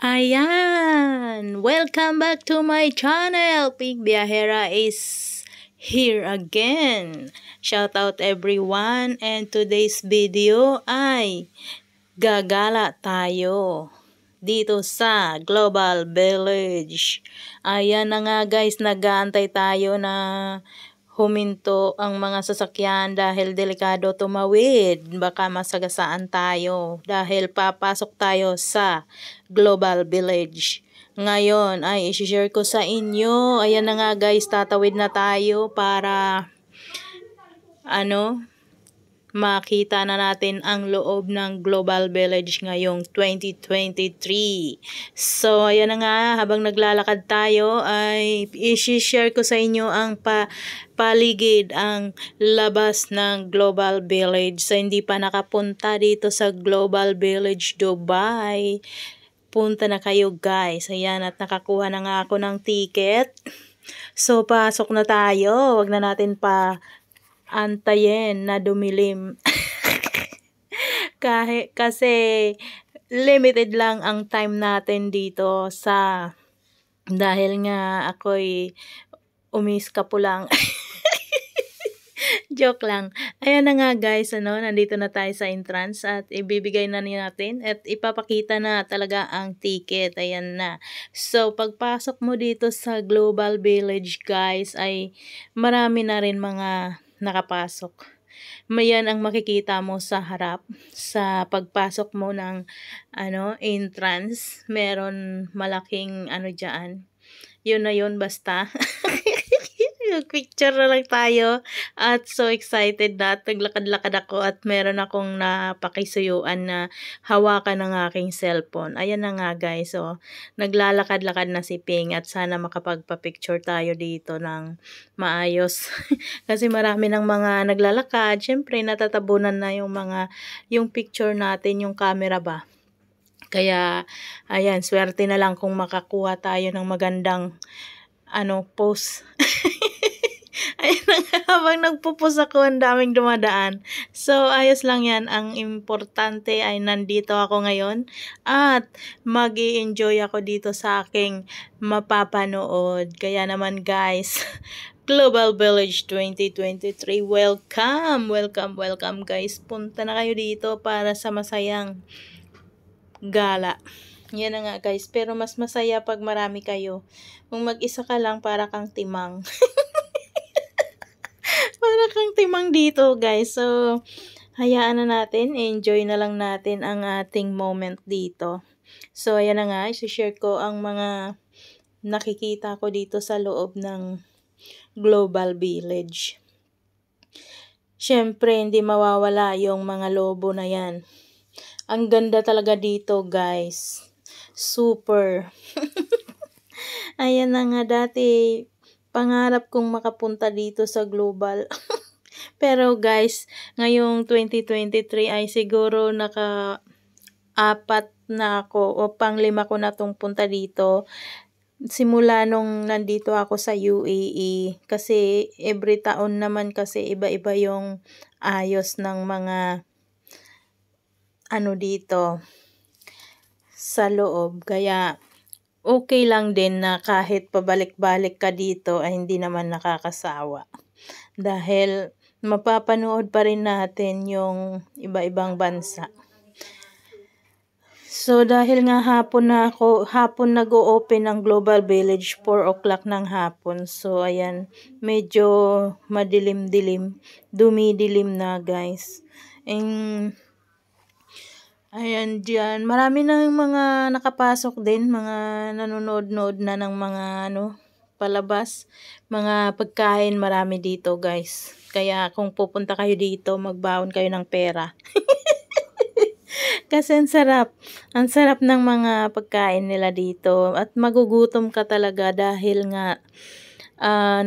Ayan! Welcome back to my channel! Pig Biahera is here again. Shout out everyone, and today's video ay gagala tayo dito sa Global Village. Ayan na nga guys, nag-aantay tayo na huminto ang mga sasakyan dahil delikado tumawid. Baka masagasaan tayo dahil papasok tayo sa Global Village. Ngayon ay i-share ko sa inyo. Ayan na nga guys, tatawid na tayo para makita na natin ang loob ng Global Village ngayong 2023. So, ayan na nga, habang naglalakad tayo ay i-share ko sa inyo ang paligid, ang labas ng Global Village. So, hindi pa nakapunta dito sa Global Village Dubai, punta na kayo guys. Ayan, at nakakuha na nga ako ng ticket. So, pasok na tayo. Wag na natin pa antayin na dumilim. Kasi limited lang ang time natin dito dahil nga ako'y umiskapo lang. Joke lang. Ayan na nga guys, nandito na tayo sa entrance at ibibigay na natin at ipapakita na talaga ang ticket. Ayan na. So, pagpasok mo dito sa Global Village guys ay marami na rin mga nakapasok. Mayan ang makikita mo sa harap sa pagpasok mo ng entrance. Meron malaking diyan. Yun na yun basta. Picture na lang tayo at so excited na at naglakad-lakad ako at meron akong napakisuyuan na hawakan ng aking cellphone. Ayan na nga guys, so naglalakad-lakad na si Ping at sana makapagpa-picture tayo dito ng maayos. Kasi marami ng mga naglalakad, syempre natatabunan na yung picture natin, yung camera ba. Kaya ayan, swerte na lang kung makakuha tayo ng magandang post. Ayun na nga, habang nagpupus ako, ang daming dumadaan. So, ayos lang yan. Ang importante ay nandito ako ngayon at mag-i-enjoy ako dito sa aking mapapanood. Kaya naman guys, Global Village 2023, welcome! Welcome, welcome guys. Punta na kayo dito para sa masayang gala. Yan na nga guys, pero mas masaya pag marami kayo. Kung mag-isa ka lang, para kang timang. Para kang timang dito guys. So, hayaan na natin. Enjoy na lang natin ang ating moment dito. So, ayan na nga. I-share ko ang mga nakikita ko dito sa loob ng Global Village. Siyempre, hindi mawawala yung mga lobo na yan. Ang ganda talaga dito guys. Super. Ayan na nga, dati pangarap kong makapunta dito sa Global. Pero guys, ngayong 2023 ay siguro naka-4 na ako o pang-5 ko na tong punta dito. Simula nung nandito ako sa UAE. Kasi every taon naman kasi iba-iba yung ayos ng mga dito sa loob. Kaya okay lang din na kahit pabalik-balik ka dito ay hindi naman nakakasawa. Dahil mapapanood pa rin natin yung iba-ibang bansa. So dahil nga hapon nag-o-open ang Global Village, 4 o'clock ng hapon. So ayan, medyo madilim-dilim, dumidilim na guys. Ayan dyan, marami na mga nakapasok din, mga nanonood-nood na ng mga palabas, mga pagkain, marami dito guys. Kaya kung pupunta kayo dito, magbaon kayo ng pera. Kasi ang sarap ng mga pagkain nila dito at magugutom ka talaga dahil nga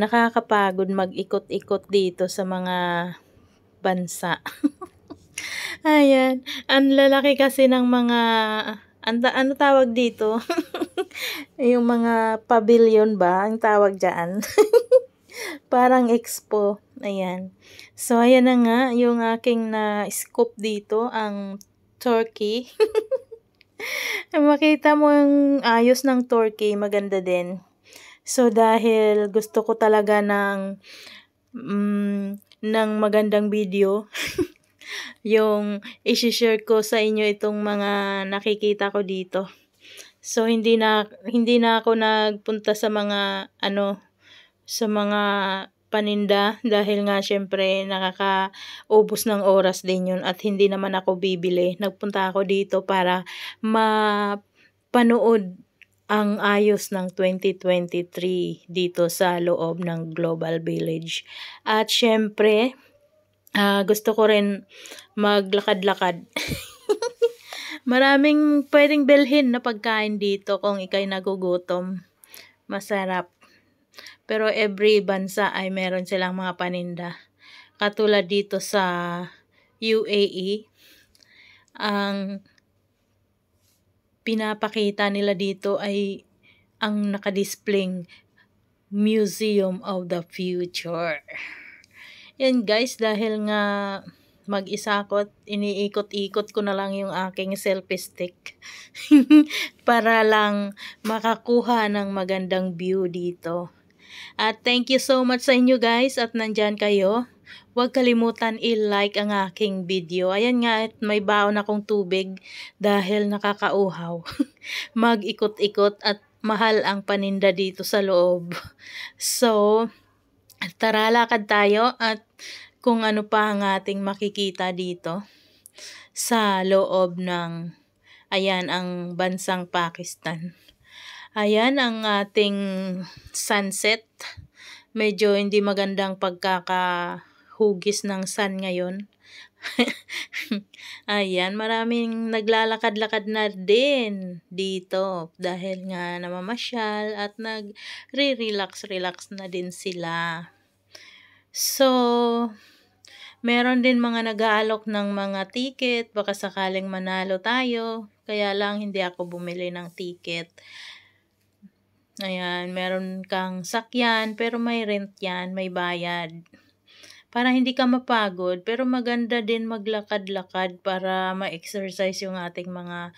nakakapagod mag-ikot-ikot dito sa mga bansa. Ayan, ang lalaki kasi ng mga, ano tawag dito? Yung mga pavilion ba, ang tawag dyan? Parang expo, ayan. So, ayan na nga, yung aking na-scoop dito, ang turkey. Makita mo yung ayos ng Turkey, maganda din. So, dahil gusto ko talaga ng magandang video, yung i-share ko sa inyo itong mga nakikita ko dito. So, hindi na ako nagpunta sa mga sa mga paninda dahil nga syempre nakakaubos ng oras din yun at hindi naman ako bibili. Nagpunta ako dito para mapanood ang ayos ng 2023 dito sa loob ng Global Village. At syempre, gusto ko rin maglakad-lakad. Maraming pwedeng bilhin na pagkain dito kung ikay nagugutom. Masarap. Pero every bansa ay meron silang mga paninda. Katulad dito sa UAE, ang pinapakita nila dito ay ang nakadisplaying Museum of the Future. Yan guys, dahil nga mag-isa ako, iniikot-ikot ko na lang yung aking selfie stick para lang makakuha ng magandang view dito. At thank you so much sa inyo guys at nandyan kayo. Huwag kalimutan i-like ang aking video. Ayan nga, may baon akong tubig dahil nakakauhaw. Mag-ikot-ikot at mahal ang paninda dito sa loob. So, tara lakad tayo at kung ano pa ang ating makikita dito sa loob ng, ayan, ang bansang Pakistan. Ayan ang ating sunset. Medyo hindi magandang pagkakahugis ng sun ngayon. Ayan, maraming naglalakad-lakad na din dito dahil nga namamasyal at nagre-relax na din sila. So, meron din mga nag-aalok ng mga ticket, baka sakaling manalo tayo. Kaya lang hindi ako bumili ng ticket. Ayan, meron kang sakyan pero may rent yan, may bayad. Para hindi ka mapagod, pero maganda din maglakad-lakad para ma-exercise yung ating mga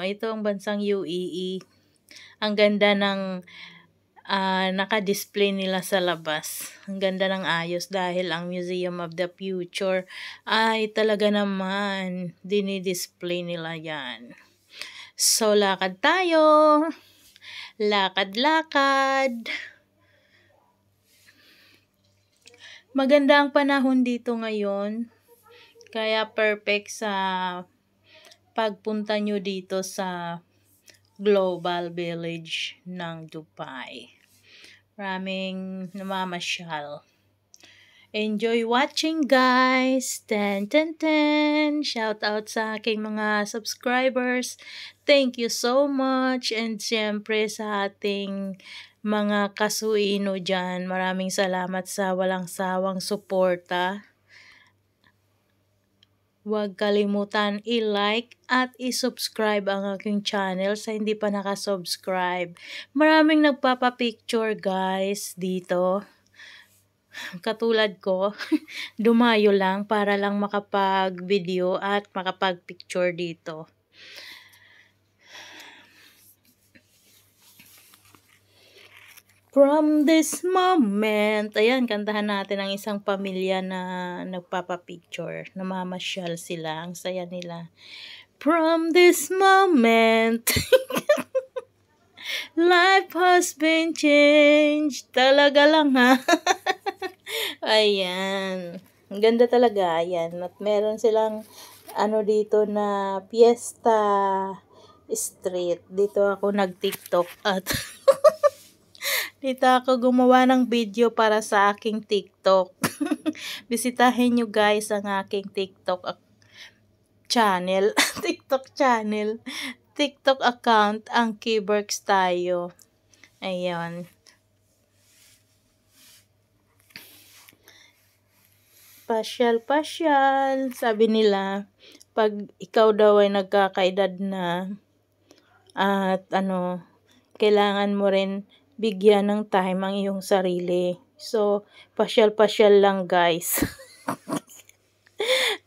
ito ang bansang UAE. Ang ganda ng naka-display nila sa labas. Ang ganda ng ayos dahil ang Museum of the Future ay talaga naman dinidisplay nila yan. So, lakad tayo! Lakad-lakad! Maganda ang panahon dito ngayon. Kaya perfect sa pagpunta nyo dito sa Global Village ng Dubai. Maraming namamasyal. Enjoy watching guys! Ten! Shout out sa aking mga subscribers. Thank you so much. And syempre sa ating mga kasuino dyan. Maraming salamat sa walang sawang suporta. Huwag kalimutan i-like at i-subscribe ang aking channel sa hindi pa nakasubscribe. Maraming nagpapapicture guys dito. Katulad ko, dumayo lang para lang makapag-video at makapag-picture dito. From this moment, ayan, kantahan natin ang isang pamilya na nagpapapicture. Namamasyal sila, ang saya nila. From this moment, life has been changed. Talaga lang ha. Ayan. Ang ganda talaga, ayan. At meron silang dito na Fiesta Street. Dito ako nag-TikTok at dito ako gumawa ng video para sa aking TikTok. Bisitahin nyo guys ang aking TikTok channel. TikTok account, ang Keyworks tayo. Ayan. Pasyal. Sabi nila, pag ikaw daw ay nagkakaedad na at kailangan mo rin bigyan ng time ang iyong sarili. So, pasyal lang guys.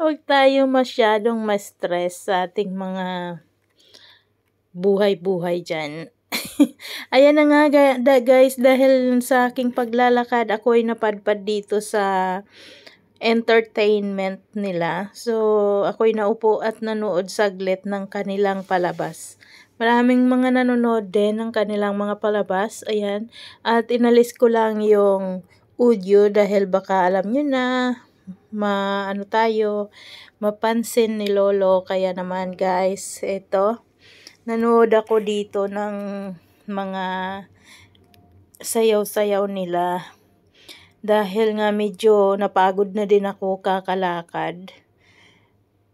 Huwag tayo masyadong ma-stress sa ating mga buhay-buhay dyan. Ayan na nga guys, dahil sa aking paglalakad, ako ay napadpad dito sa entertainment nila. So, ako'y naupo at nanood saglit ng kanilang palabas. Maraming mga nanonood din ng kanilang mga palabas. Ayan. At inalis ko lang yung audio dahil baka alam nyo na, mapansin ni Lolo. Kaya naman guys, ito, nanood ako dito ng mga sayaw-sayaw nila. Dahil nga medyo napagod na din ako kakalakad,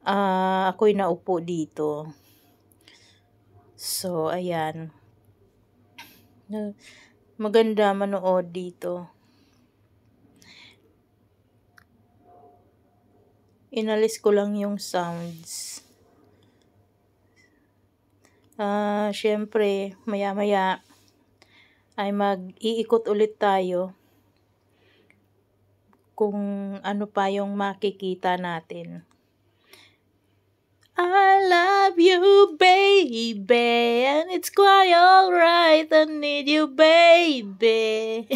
ako'y naupo dito. So, ayan. Maganda manood dito. Inalis ko lang yung sounds. Syempre, maya-maya ay mag-iikot ulit tayo kung ano pa yung makikita natin. I love you, baby, and it's quite alright. I need you, baby.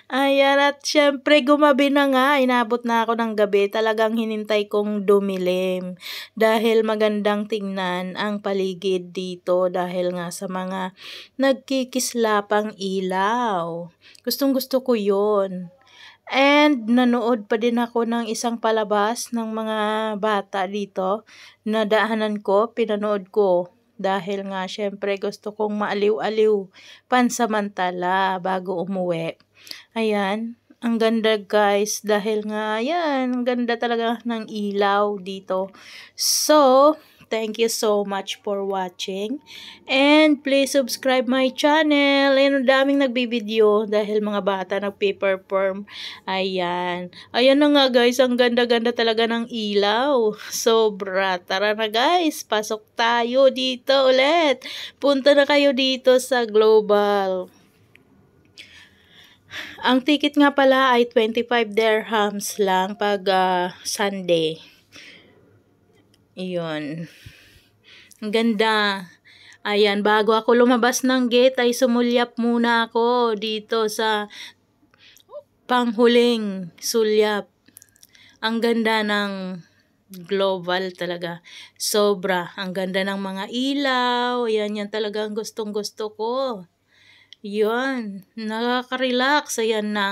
Ayan, at syempre gumabi na nga, inabot na ako ng gabi, talagang hinintay kong dumilim dahil magandang tingnan ang paligid dito dahil nga sa mga nagkikislapang ilaw. Gustong gusto ko yun. And nanood pa din ako ng isang palabas ng mga bata dito, nadaanan ko, pinanood ko. Dahil nga syempre gusto kong maaliw-aliw pansamantala bago umuwi. Ayan, ang ganda guys dahil nga yan, ang ganda talaga ng ilaw dito. So, thank you so much for watching. And please subscribe my channel. Ayan, ang daming nagbibideo dahil mga bata nagpe-perform. Ayan. Ayan na nga guys, ang ganda-ganda talaga ng ilaw. Sobra. Tara na guys, pasok tayo dito ulit. Punta na kayo dito sa Global. Ang ticket nga pala ay 25 dirhams lang pag Sunday. Iyon. Ang ganda. Ayan, bago ako lumabas ng gate ay sumulyap muna ako dito sa panghuling sulyap. Ang ganda ng Global talaga. Sobra. Ang ganda ng mga ilaw. Ayan, yan talagang gustong-gusto ko. Yun. Nakaka-relax. Ayan na.